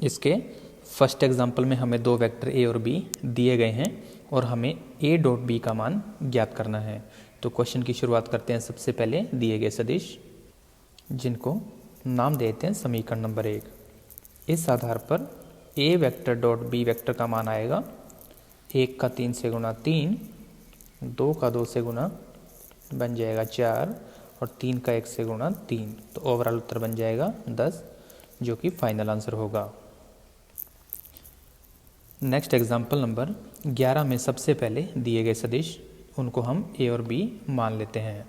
इसके first example में हमें दो वेक्टर ए और बी दिए गए हैं और हमें ए डॉट बी का मान ज्ञात करना है। तो क्वेश्चन की शुरुआत करते हैं सबसे पहले दिए गए सदिश जिनको नाम देते हैं समीकरण नंबर 1। इस आधार पर ए वेक्टर डॉट बी वेक्टर का मान आएगा 1 का 3 से गुना 3, 2 का 2 से गुना बन जाएगा 4 और 3 का 1 से गुना 3। तो ओवरऑल उत्तर बन जाएगा 10 जो कि फाइनल आंसर होगा। नेक्स्ट एग्जाम्पल नंबर 11 में सबसे पहले दिए गए सदिश उनको हम ए और बी मान लेते हैं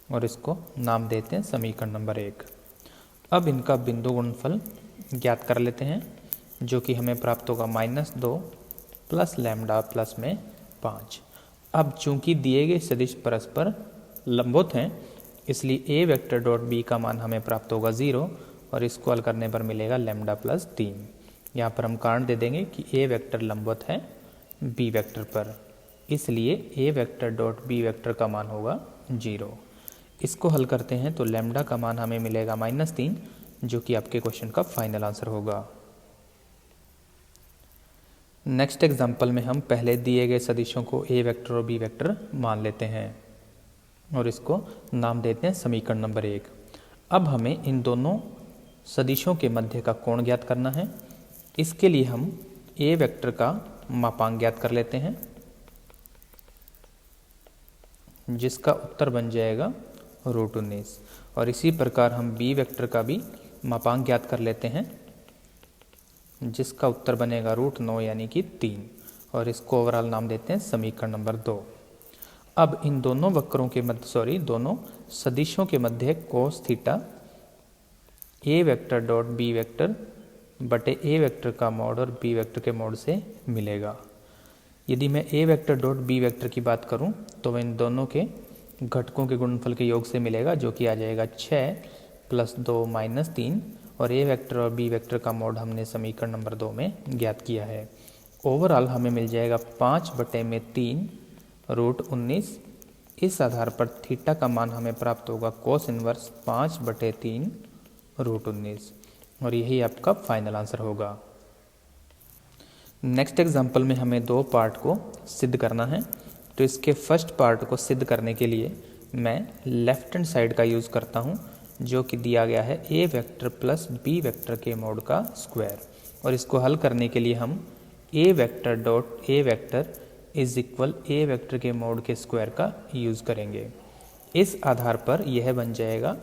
और इसको नाम देते हैं समीकरण नंबर 1। अब इनका बिंदु गुणनफल ज्ञात कर लेते हैं जो कि हमें प्राप्त होगा -2 प्लस लैम्डा प्लस में 5। अब चूंकि दिए गए सदिश परस्पर लंबवत हैं इसलिए ए वेक्टर डॉट बी का मान हमें प्राप्त होगा 0 और इसको हल करने पर मिलेगा लैम्डा प्लस 3। यहाँ पर हम कारण दे देंगे कि ए वेक्टर लंबवत है बी वेक्टर पर, इसलिए ए वेक्टर डॉट बी वेक्टर का मान होगा 0। इसको हल करते हैं तो लैम्डा का मान हमें मिलेगा -3 जो कि आपके क्वेश्चन का फाइनल आंसर होगा। नेक्स्ट एग्जाम्पल में हम पहले दिए गए सदिशों को ए वेक्टर और बी वेक्टर मान लेते हैं और इसको नाम देते हैं समीकरण नंबर 1। अब हमें इन दोनों सदिशों के मध्य का कोण ज्ञात करना है। इसके लिए हम ए वेक्टर का मापांक ज्ञात कर लेते हैं जिसका उत्तर बन जाएगा √19 और इसी प्रकार हम बी वेक्टर का भी मापांक ज्ञात कर लेते हैं जिसका उत्तर बनेगा √9 यानी कि 3 और इसको ओवरऑल नाम देते हैं समीकरण नंबर 2। अब इन दोनों वक्रों के मध्य दोनों सदिशों के मध्य कोस थीटा ए वेक्टर डॉट बी वेक्टर बटे ए वेक्टर का मॉड और बी वेक्टर के मॉड से मिलेगा। यदि मैं ए वेक्टर डॉट बी वेक्टर की बात करूं तो इन दोनों के घटकों के गुणनफल के योग से मिलेगा जो कि आ जाएगा 6 + 2 - 3 और ए वेक्टर और बी वेक्टर का मॉड हमने समीकरण नंबर 2 में ज्ञात किया है। ओवरऑल हमें मिल जाएगा 5/3 √19। इस आधार पर थीटा का मान हमें प्राप्त होगा कोस इनवर्स 5/3 √19 और यही आपका फाइनल आंसर होगा। नेक्स्ट एग्जाम्पल में हमें दो पार्ट को सिद्ध करना है। तो इसके फर्स्ट पार्ट को सिद्ध करने के लिए मैं लेफ्ट हैंड साइड का यूज़ करता हूँ जो कि दिया गया है A vector plus B vector के मॉड का स्क्वायर और इसको हल करने के लिए हम A vector dot A vector is equal A vector के मॉड के स्क्वायर का यूज़ करेंगे। इस आधार पर यह बन जाएगा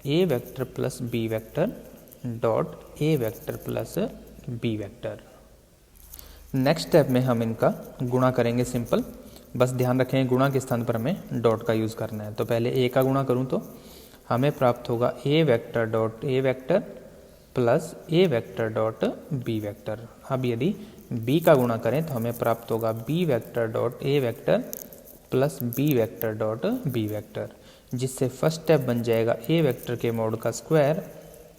A vector plus B vector dot A vector plus B vector. Next step में हम इनका गुणा करेंगे सिंपल। बस ध्यान रखें गुणा के स्थान पर हमें डॉट का यूज़ करना है। तो पहले ए का गुणा करूं तो हमें प्राप्त होगा A vector dot A vector plus A vector dot B vector. अब यदि बी का गुणा करें तो हमें प्राप्त होगा B vector dot A vector plus B vector dot B vector, जिससे फर्स्ट स्टेप बन जाएगा ए वेक्टर के मॉड का स्क्वायर।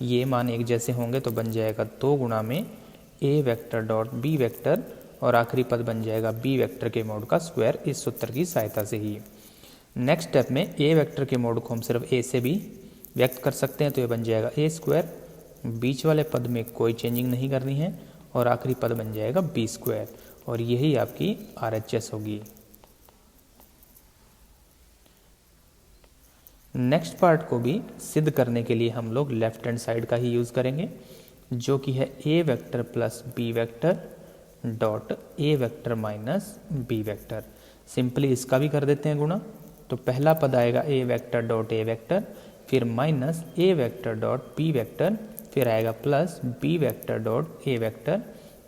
ये मान एक जैसे होंगे तो बन जाएगा 2 गुणा में ए वेक्टर डॉट बी वेक्टर और आखिरी पद बन जाएगा बी वेक्टर के मॉड का स्क्वायर इस सूत्र की सहायता से ही। नेक्स्ट स्टेप में ए वेक्टर के मॉड को हम सिर्फ ए से भी व्यक्त कर सकते हैं तो ये बन जाएगा ए स्क्वायर, बीच वाले पद में कोई चेंजिंग नहीं करनी है और आखिरी पद बन जाएगा बी स्क्वायर और यही आपकी RHS होगी। नेक्स्ट पार्ट को भी सिद्ध करने के लिए हम लोग लेफ्ट हैंड साइड का ही यूज़ करेंगे जो कि है A vector plus B vector dot A vector minus B vector. Simply इसका भी कर देते हैं गुणा। तो पहला पद आएगा A vector dot A vector, फिर minus A vector dot B vector, फिर आएगा plus B vector dot A vector,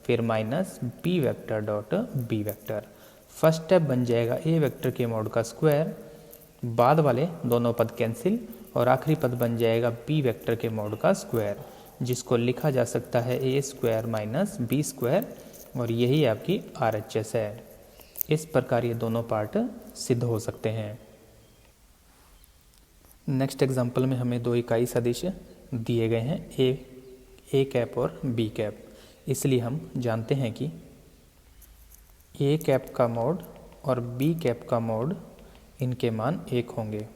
फिर minus B vector dot B vector. First step बन जाएगा ए वेक्टर के मॉड का स्क्वायर, बाद वाले दोनों पद कैंसिल और आखिरी पद बन जाएगा बी वेक्टर के मॉड का स्क्वायर, जिसको लिखा जा सकता है ए स्क्वायर माइनस बी स्क्वायर और यही आपकी RHS है। इस प्रकार ये दोनों पार्ट सिद्ध हो सकते हैं। नेक्स्ट एग्जाम्पल में हमें 2 इकाई सदिश दिए गए हैं ए कैप और बी कैप। इसलिए हम जानते हैं कि ए कैप का मॉड और बी कैप का मॉड इनके मान 1 होंगे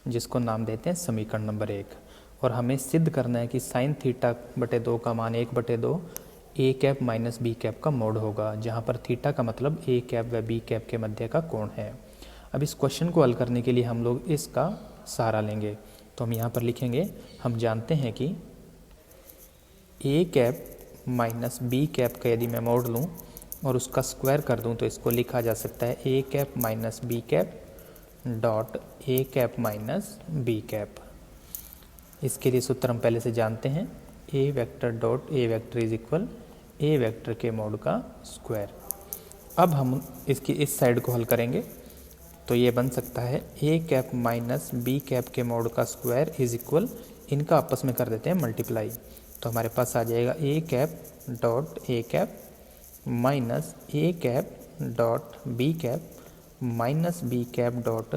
जिसको नाम देते हैं समीकरण नंबर 1 और हमें सिद्ध करना है कि साइन थीटा बटे 2 का मान 1/2 ए कैप माइनस बी कैप का मोड होगा, जहाँ पर थीटा का मतलब ए कैप व बी कैप के मध्य का कोण है। अब इस क्वेश्चन को हल करने के लिए हम लोग इसका सहारा लेंगे। तो हम यहाँ पर लिखेंगे, हम जानते हैं कि ए कैप माइनस बी कैप का यदि मैं मोड लूँ और उसका स्क्वायर कर दूँ तो इसको लिखा जा सकता है A cap minus B cap dot A cap minus B cap. इसके लिए सूत्र हम पहले से जानते हैं, A vector dot A vector is equal A vector के मोड का स्क्वायर। अब हम इसकी इस साइड को हल करेंगे तो ये बन सकता है A cap minus B cap के मोड का स्क्वायर इज इक्वल, इनका आपस में कर देते हैं मल्टीप्लाई। तो हमारे पास आ जाएगा A cap dot A cap minus A cap dot B cap minus B cap dot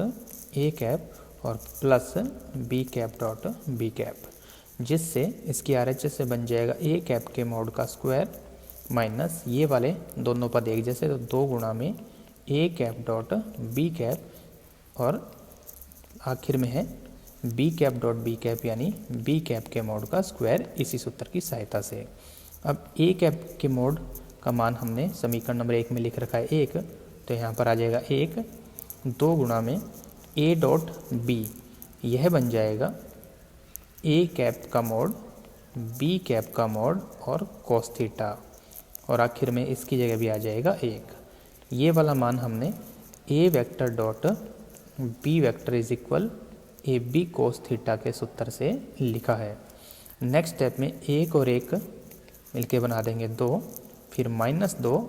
A cap और plus B cap dot B cap, जिससे इसकी RHS से बन जाएगा ए कैप के मोड का स्क्वायर माइनस ये वाले दोनों पद एक जैसे, तो 2 गुणा में A cap dot B cap और आखिर में है B cap dot B cap यानी बी कैप के मोड का स्क्वायर इसी सूत्र की सहायता से। अब ए कैप के मोड का मान हमने समीकरण नंबर 1 में लिख रखा है 1, तो यहाँ पर आ जाएगा 1, 2 गुणा में ए डॉट बी, यह बन जाएगा ए कैप का मोड बी कैप का मोड और कोस थीटा, और आखिर में इसकी जगह भी आ जाएगा 1। ये वाला मान हमने A vector dot B vector is equal A B cos theta के सूत्र से लिखा है। नेक्स्ट स्टेप में 1 और 1 मिलके बना देंगे 2, फिर -2,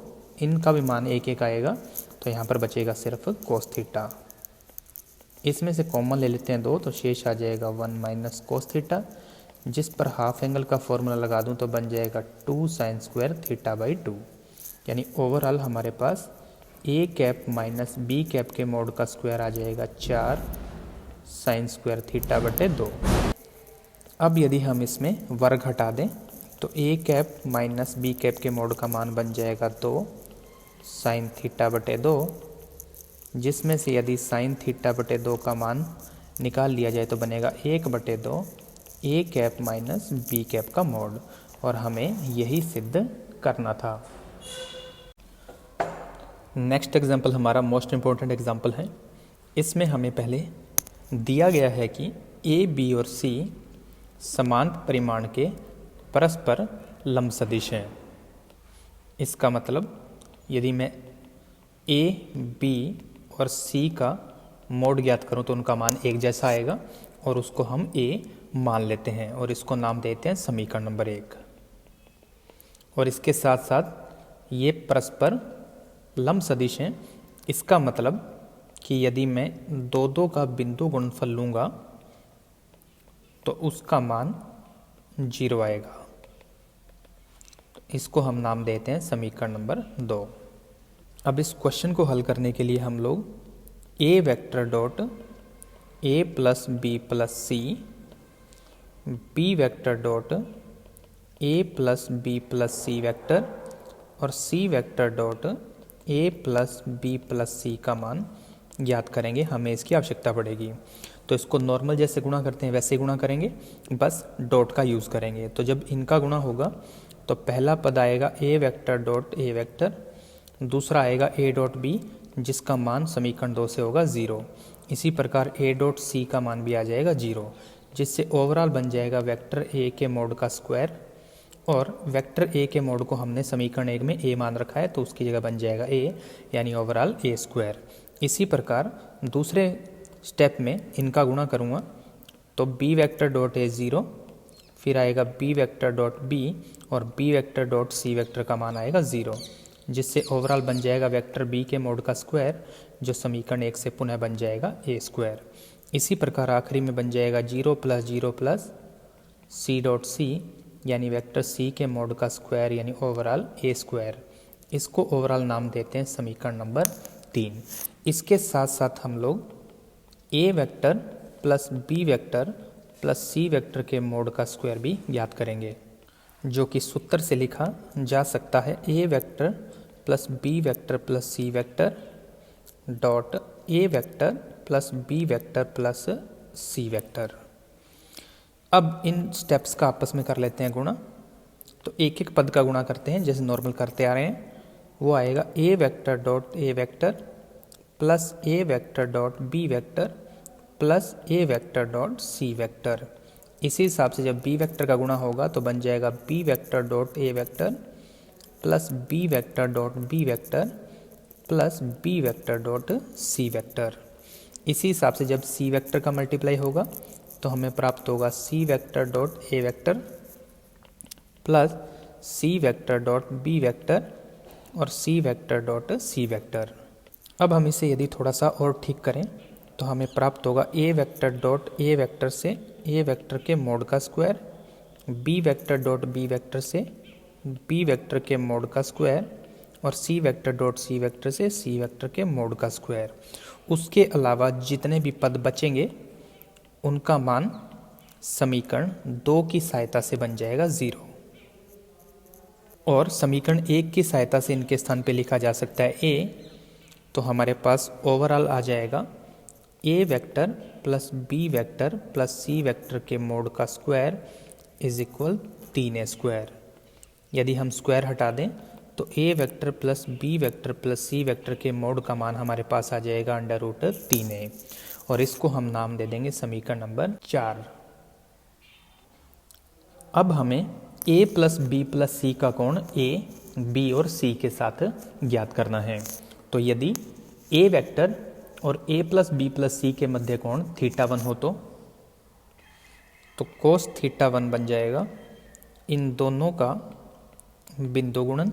इनका भी मान 1 आएगा, तो यहाँ पर बचेगा सिर्फ कोस थीटा। इसमें से कॉमन ले लेते हैं 2, तो शेष आ जाएगा 1 माइनस कोस थीटा, जिस पर हाफ एंगल का फॉर्मूला लगा दूं तो बन जाएगा 2 साइन स्क्वायर थीटा बाई 2। यानी ओवरऑल हमारे पास ए कैप माइनस बी कैप के मोड का स्क्वायर आ जाएगा 4 साइन स्क्वायर थीटा बटे 2। अब यदि हम इसमें वर्ग हटा दें तो ए कैप माइनस बी कैप के मोड का मान बन जाएगा 2 साइन थीटा बटे 2, जिसमें से यदि साइन थीटा बटे 2 का मान निकाल लिया जाए तो बनेगा 1/2 ए कैप माइनस बी कैप का मोड, और हमें यही सिद्ध करना था। नेक्स्ट एग्जाम्पल हमारा मोस्ट इम्पोर्टेंट एग्जाम्पल है। इसमें हमें पहले दिया गया है कि ए बी और सी समान परिमाण के परस्पर लंब सदिश हैं। इसका मतलब यदि मैं ए बी और सी का मोड ज्ञात करूं तो उनका मान एक जैसा आएगा, और उसको हम ए मान लेते हैं और इसको नाम देते हैं समीकरण नंबर 1। और इसके साथ साथ ये परस्पर लंब सदिश हैं। इसका मतलब कि यदि मैं 2 का बिंदु गुणनफल लूँगा तो उसका मान 0 आएगा। इसको हम नाम देते हैं समीकरण नंबर 2। अब इस क्वेश्चन को हल करने के लिए हम लोग A vector dot A plus B plus C, B vector dot A plus B plus C vector और C vector dot A plus B plus C का मान ज्ञात करेंगे। हमें इसकी आवश्यकता पड़ेगी। तो इसको नॉर्मल जैसे गुणा करते हैं वैसे गुणा करेंगे, बस डॉट का यूज़ करेंगे। तो जब इनका गुणा होगा तो पहला पद आएगा A vector dot A vector, दूसरा आएगा ए डॉट बी जिसका मान समीकरण 2 से होगा 0। इसी प्रकार ए डॉट सी का मान भी आ जाएगा 0, जिससे ओवरऑल बन जाएगा वेक्टर ए के मोड का स्क्वायर, और वेक्टर ए के मोड को हमने समीकरण 1 में ए मान रखा है तो उसकी जगह बन जाएगा ए, यानी ओवरऑल ए स्क्वायर। इसी प्रकार दूसरे स्टेप में इनका गुणा करूँगा तो बी वेक्टर डॉट ए 0, फिर आएगा बी वेक्टर डॉट बी और B vector dot C vector का मान आएगा 0, जिससे ओवरऑल बन जाएगा वेक्टर बी के मोड का स्क्वायर जो समीकरण 1 से पुनः बन जाएगा ए स्क्वायर। इसी प्रकार आखिरी में बन जाएगा 0 plus 0 plus C dot C यानी वेक्टर सी के मोड का स्क्वायर यानी ओवरऑल ए स्क्वायर। इसको ओवरऑल नाम देते हैं समीकरण नंबर 3। इसके साथ साथ हम लोग A vector plus B vector plus C vector के मोड का स्क्वायर भी ज्ञात करेंगे, जो कि सूत्र से लिखा जा सकता है A vector plus B vector plus C vector dot A vector plus B vector plus C vector. अब इन स्टेप्स का आपस में कर लेते हैं गुणा। तो एक एक पद का गुणा करते हैं जैसे नॉर्मल करते आ रहे हैं। वो आएगा A vector dot A vector plus A vector dot B vector plus A vector dot C vector. इसी हिसाब से जब बी वेक्टर का गुणा होगा तो बन जाएगा B vector dot A vector plus B vector dot B vector plus B vector dot C vector. इसी हिसाब से जब सी वेक्टर का मल्टीप्लाई होगा तो हमें प्राप्त होगा C vector dot A vector plus C vector dot B vector और C vector dot C vector. अब हम इसे यदि थोड़ा सा और ठीक करें तो हमें प्राप्त होगा A vector dot A vector से ए वेक्टर के मोड का square, B vector dot B vector से बी वेक्टर के मोड का स्क्वायर और C vector dot C vector से सी वेक्टर के मोड का स्क्वायर। उसके अलावा जितने भी पद बचेंगे उनका मान समीकरण 2 की सहायता से बन जाएगा 0 और समीकरण 1 की सहायता से इनके स्थान पे लिखा जा सकता है ए। तो हमारे पास ओवरऑल आ जाएगा A vector plus B vector plus C vector के मोड का square is equal 3a square. यदि हम स्क्वायर हटा दें तो A vector plus B vector plus C vector के मोड का मान हमारे पास आ जाएगा अंडर रूट 3a और इसको हम नाम दे देंगे समीकरण नंबर 4। अब हमें a plus B plus C का कोण a, b और c के साथ ज्ञात करना है। तो यदि a वेक्टर और a प्लस बी प्लस सी के मध्य कोण θ1 हो तो cos θ1 बन जाएगा इन दोनों का बिंदु गुणन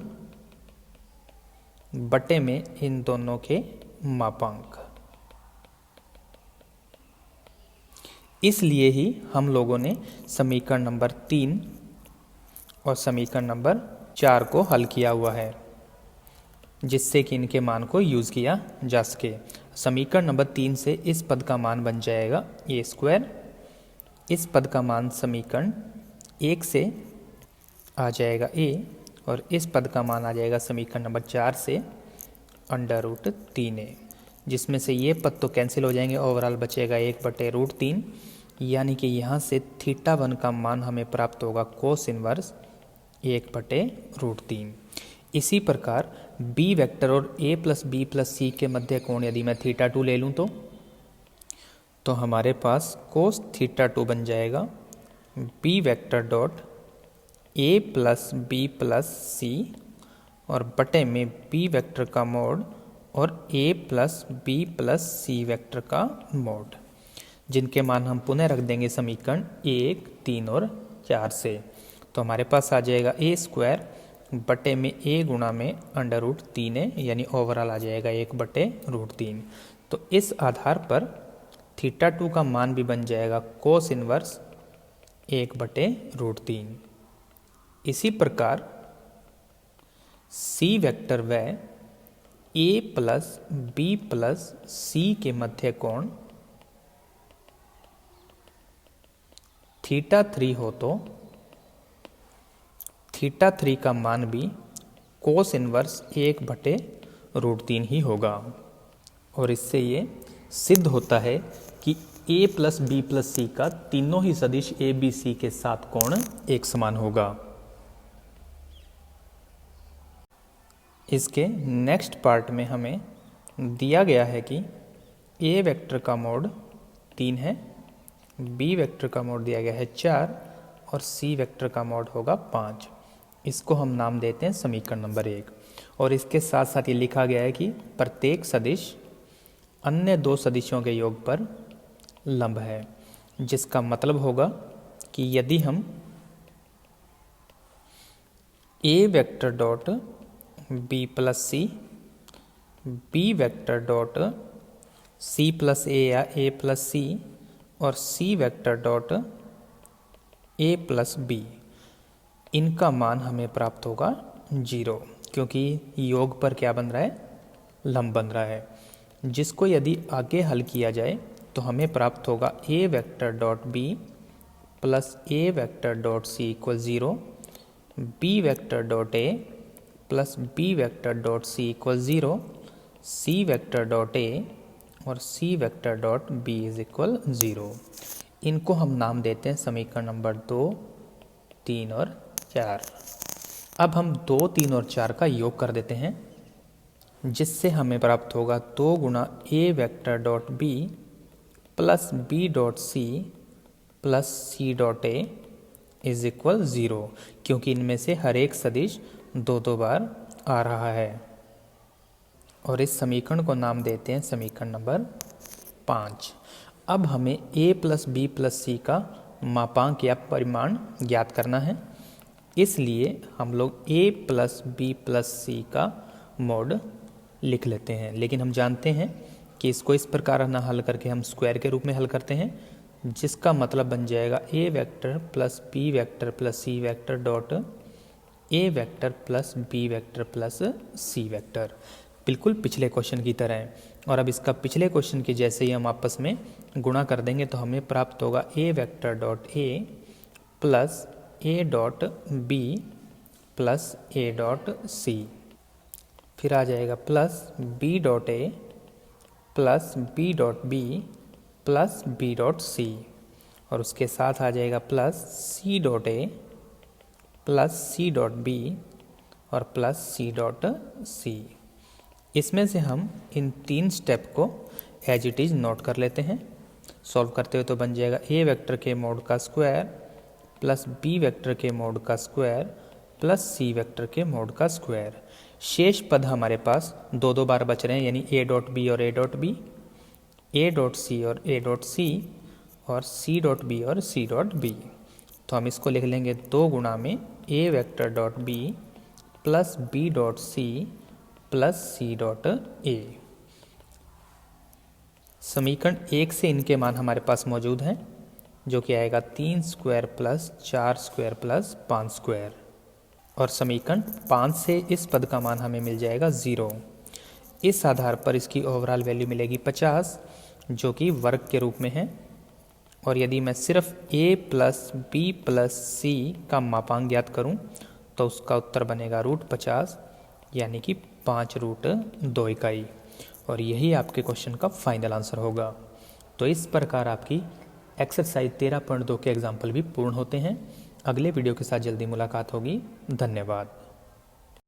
बटे में इन दोनों के मापांक। इसलिए ही हम लोगों ने समीकरण नंबर 3 और समीकरण नंबर 4 को हल किया हुआ है जिससे कि इनके मान को यूज़ किया जा सके। समीकरण नंबर 3 से इस पद का मान बन जाएगा ए स्क्वायर, इस पद का मान समीकरण 1 से आ जाएगा ए और इस पद का मान आ जाएगा समीकरण नंबर 4 से अंडर रूट 3a, जिसमें से ये पद तो कैंसिल हो जाएंगे, ओवरऑल बचेगा 1/√3 यानी कि यहाँ से θ1 का मान हमें प्राप्त होगा कोस इनवर्स 1/√3। इसी प्रकार बी वेक्टर और ए प्लस बी प्लस सी के मध्य कोण यदि मैं θ2 ले लूँ तो हमारे पास कोस θ2 बन जाएगा B vector dot A plus B plus C और बटे में बी वेक्टर का मोड और A plus B plus C vector का मोड, जिनके मान हम पुनः रख देंगे समीकरण 1, 3 और 4 से। तो हमारे पास आ जाएगा ए स्क्वायर बटे में ए गुणा में अंडर रूट 3a यानी ओवरऑल आ जाएगा 1/√3। तो इस आधार पर θ2 का मान भी बन जाएगा कोस इनवर्स 1/√3। इसी प्रकार सी वेक्टर व ए प्लस बी प्लस सी के मध्य कोण θ3 हो तो θ3 का मान भी कोस इनवर्स 1/√3 ही होगा। और इससे ये सिद्ध होता है कि a plus B plus C का तीनों ही सदिश ए बी सी के साथ कोण एक समान होगा। इसके नेक्स्ट पार्ट में हमें दिया गया है कि a वेक्टर का मोड 3 है, b वेक्टर का मोड दिया गया है 4 और c वेक्टर का मोड होगा 5। इसको हम नाम देते हैं समीकरण नंबर 1 और इसके साथ साथ ये लिखा गया है कि प्रत्येक सदिश अन्य दो सदिशों के योग पर लंब है, जिसका मतलब होगा कि यदि हम a vector dot B plus C, B vector dot C plus A या ए प्लस सी और C vector dot A plus B, इनका मान हमें प्राप्त होगा 0, क्योंकि योग पर क्या बन रहा है, लंब बन रहा है। जिसको यदि आगे हल किया जाए तो हमें प्राप्त होगा A vector dot B plus A vector dot C equal 0, B vector dot A plus B vector dot C equal 0, C vector dot A और C vector dot B is equal 0। इनको हम नाम देते हैं समीकरण नंबर 2, 3 और 4। अब हम 2, 3 और 4 का योग कर देते हैं, जिससे हमें प्राप्त होगा 2 गुना A vector dot B plus B dot C plus C dot A is equal 0, क्योंकि इनमें से हर एक सदिश 2 बार आ रहा है। और इस समीकरण को नाम देते हैं समीकरण नंबर 5। अब हमें a plus B plus C का मापांक या परिमाण ज्ञात करना है, इसलिए हम लोग a plus B plus C का मोड लिख लेते हैं। लेकिन हम जानते हैं कि इसको इस प्रकार ना हल करके हम स्क्वायर के रूप में हल करते हैं, जिसका मतलब बन जाएगा a vector plus b vector plus c vector dot a vector plus b vector plus c vector, बिल्कुल पिछले क्वेश्चन की तरह है। और अब इसका पिछले क्वेश्चन के जैसे ही हम आपस में गुणा कर देंगे तो हमें प्राप्त होगा a vector dot a plus a dot b plus a dot c, फिर आ जाएगा plus b dot a plus b dot b plus b dot c, और उसके साथ आ जाएगा plus c dot a plus c dot b और plus c dot c। इसमें से हम इन 3 स्टेप को एज इट इज़ नोट कर लेते हैं। सॉल्व करते हुए तो बन जाएगा a वेक्टर के मोड का स्क्वायर प्लस b वेक्टर के मोड का स्क्वायर प्लस c वेक्टर के मोड का स्क्वायर। शेष पद हमारे पास 2 बार बच रहे हैं, यानी a डॉट b और a dot b, a dot c और a डॉट c, और c डॉट b और c डॉट b। तो हम इसको लिख लेंगे 2 गुणा में a vector dot b plus b dot c plus C dot A. समीकरण 1 से इनके मान हमारे पास मौजूद हैं, जो कि आएगा 3 square plus 4 square plus 5 square, और समीकरण 5 से इस पद का मान हमें मिल जाएगा 0। इस आधार पर इसकी ओवरऑल वैल्यू मिलेगी 50, जो कि वर्ग के रूप में है। और यदि मैं सिर्फ a plus B plus C का मापांक ज्ञात करूं तो उसका उत्तर बनेगा √50, यानी कि 5√2 इकाई, और यही आपके क्वेश्चन का फाइनल आंसर होगा। तो इस प्रकार आपकी एक्सरसाइज 13.2 के एग्जाम्पल भी पूर्ण होते हैं। अगले वीडियो के साथ जल्दी मुलाकात होगी। धन्यवाद।